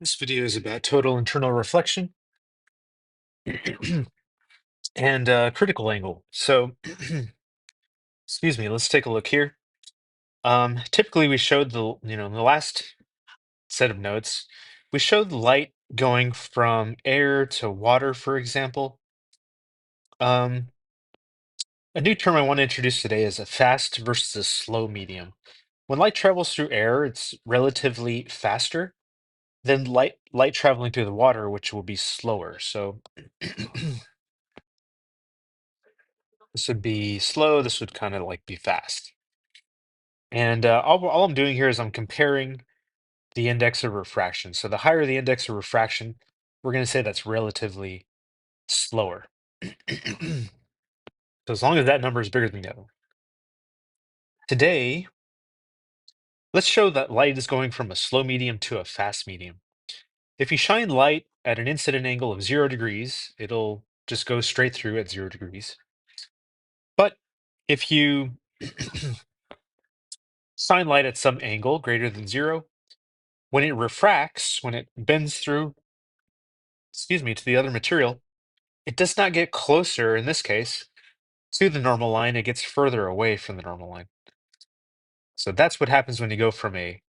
This video is about total internal reflection and critical angle. So, excuse me, let's take a look here. Typically, we showed in the last set of notes, we showed the light going from air to water, for example. Um, a new term I want to introduce today is a fast versus a slow medium. When light travels through air, it's relatively faster than light traveling through the water, which will be slower. So this would be slow. This would kind of like be fast. And all I'm doing here is I'm comparing the index of refraction. So the higher the index of refraction, we're going to say that's relatively slower. So as long as that number is bigger than the other. Today, let's show that light is going from a slow medium to a fast medium. If you shine light at an incident angle of 0 degrees, it'll just go straight through at 0 degrees. But if you shine light at some angle greater than 0, when it refracts, when it bends through, excuse me, to the other material, it does not get closer, in this case, to the normal line. It gets further away from the normal line. So that's what happens when you go from a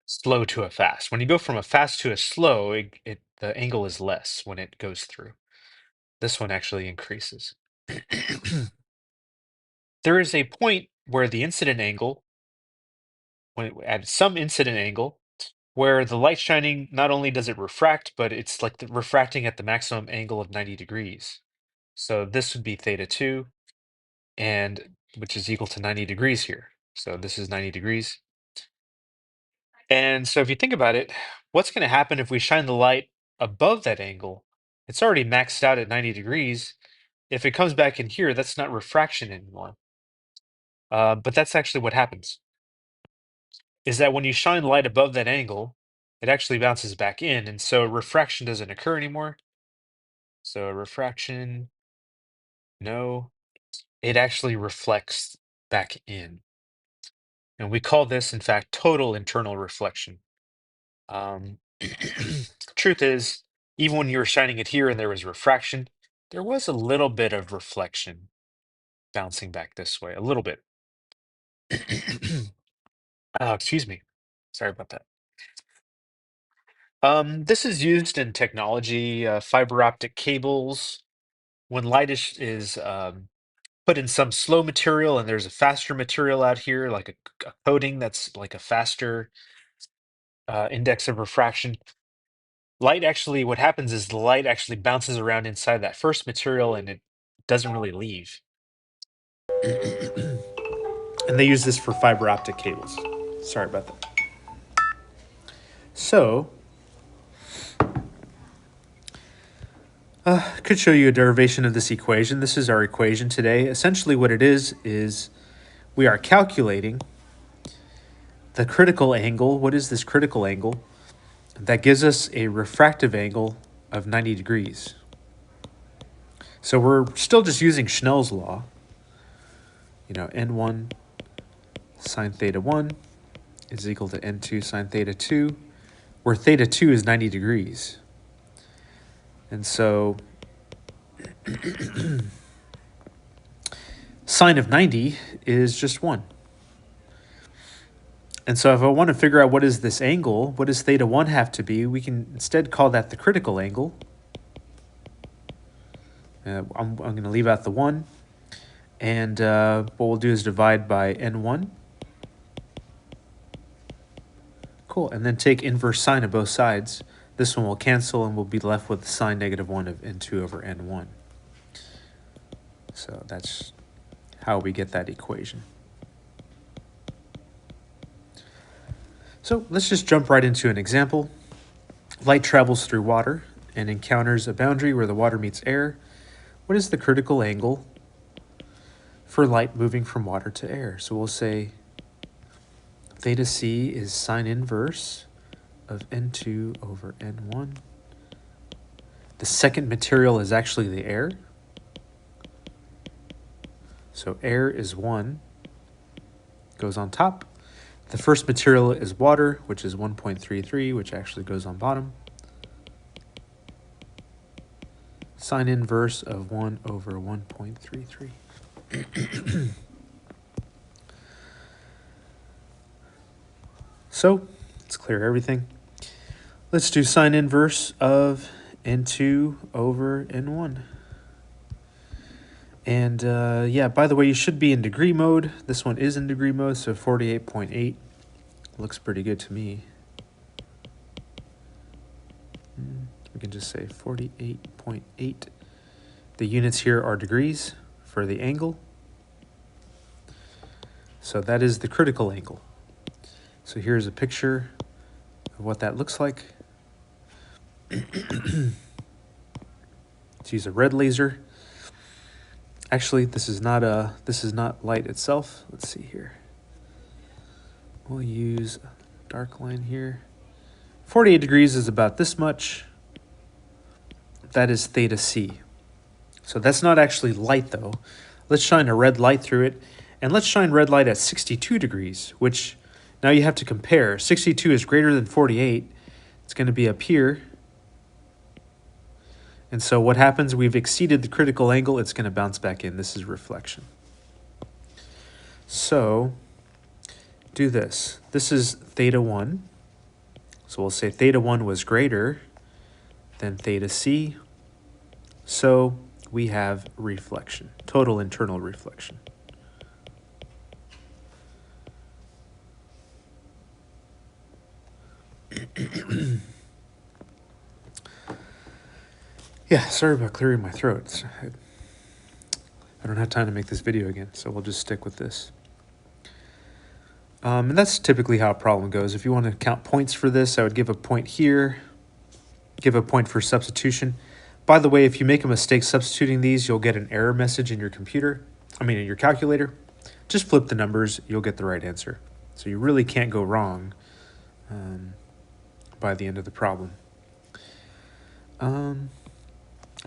slow to a fast. When you go from a fast to a slow, the angle is less when it goes through. This one actually increases. There is a point where the incident angle, at some incident angle, where the light shining, not only does it refract, but it's like refracting at the maximum angle of 90 degrees. So this would be theta 2, and which is equal to 90 degrees here. So this is 90 degrees. And so if you think about it, what's going to happen if we shine the light above that angle? It's already maxed out at 90 degrees. If it comes back in here, that's not refraction anymore. But that's actually what happens, is that when you shine light above that angle, it actually bounces back in. And so refraction doesn't occur anymore. So refraction, no, it actually reflects back in. And we call this, in fact, total internal reflection. Truth is, even when you were shining it here and there was refraction, there was a little bit of reflection bouncing back this way, a little bit. Oh, excuse me. Sorry about that. This is used in technology, fiber optic cables. When light is put in some slow material and there's a faster material out here, like a coating that's like a faster index of refraction. Light actually, what happens is the light actually bounces around inside that first material and it doesn't really leave. And they use this for fiber optic cables. Sorry about that. So, I could show you a derivation of this equation. This is our equation today. Essentially what it is we are calculating the critical angle. What is this critical angle? That gives us a refractive angle of 90 degrees. So we're still just using Schnell's law. N1 sine theta 1 is equal to N2 sine theta 2, where theta 2 is 90 degrees. And so sine of 90 is just 1. And so if I want to figure out what is this angle, what does theta 1 have to be, we can instead call that the critical angle. I'm going to leave out the 1. And what we'll do is divide by N1. Cool. And then take inverse sine of both sides. This one will cancel and we'll be left with sine negative 1 of N2 over N1. So that's how we get that equation. So let's just jump right into an example. Light travels through water and encounters a boundary where the water meets air. What is the critical angle for light moving from water to air? So we'll say theta c is sine inverse of N2 over N1. The second material is actually the air. So air is 1, goes on top. The first material is water, which is 1.33, which actually goes on bottom. Sine inverse of 1 over 1.33. So let's clear everything. Let's do sine inverse of n2 over n1. And yeah, by the way, you should be in degree mode. This one is in degree mode, so 48.8 looks pretty good to me. We can just say 48.8. The units here are degrees for the angle. So that is the critical angle. So here's a picture of what that looks like. Let's use a red laser. Actually, this is not light itself. Let's see here. We'll use a dark line here. 48 degrees is about this much. That is theta C. So that's not actually light though. Let's shine a red light through it. And let's shine red light at 62 degrees, which now you have to compare. 62 is greater than 48. It's going to be up here. And so what happens, we've exceeded the critical angle, it's going to bounce back in. This is reflection. So do this. This is theta 1. So we'll say theta 1 was greater than theta C. So we have reflection, total internal reflection. Yeah, sorry about clearing my throat. I don't have time to make this video again, so we'll just stick with this. And that's typically how a problem goes. If you want to count points for this, I would give a point here, give a point for substitution. By the way, if you make a mistake substituting these, you'll get an error message in your computer, in your calculator. Just flip the numbers, you'll get the right answer. So you really can't go wrong by the end of the problem.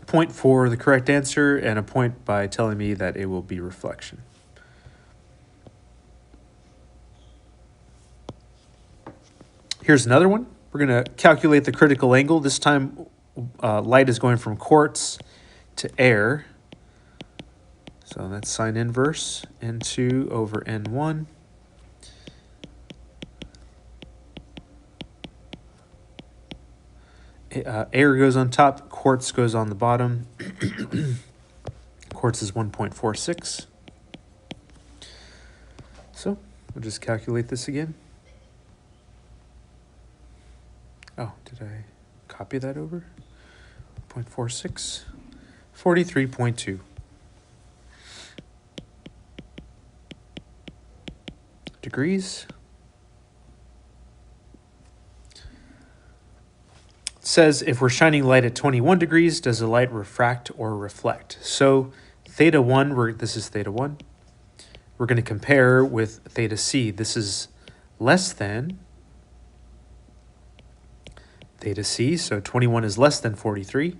Point for the correct answer and a point by telling me that it will be reflection. Here's another one. We're going to calculate the critical angle. This time light is going from quartz to air. So that's sine inverse n2 over n1. Air goes on top, quartz goes on the bottom. Quartz is 1.46. So we'll just calculate this again. Oh, did I copy that over? 0.46, 43.2. Degrees. Says if we're shining light at 21 degrees, does the light refract or reflect? So theta 1, this is theta 1. We're going to compare with theta C. This is less than theta C, so 21 is less than 43.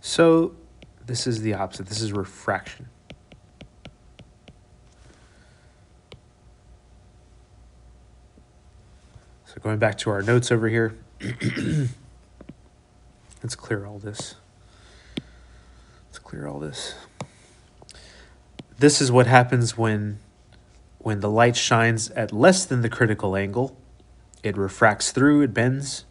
So this is the opposite. This is refraction. So going back to our notes over here. Let's clear all this. Let's clear all this. This is what happens when the light shines at less than the critical angle. It refracts through, it bends.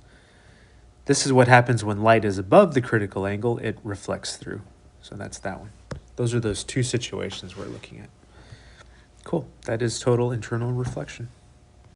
This is what happens when light is above the critical angle. It reflects through. So that's that one. Those are those two situations we're looking at. Cool. That is total internal reflection.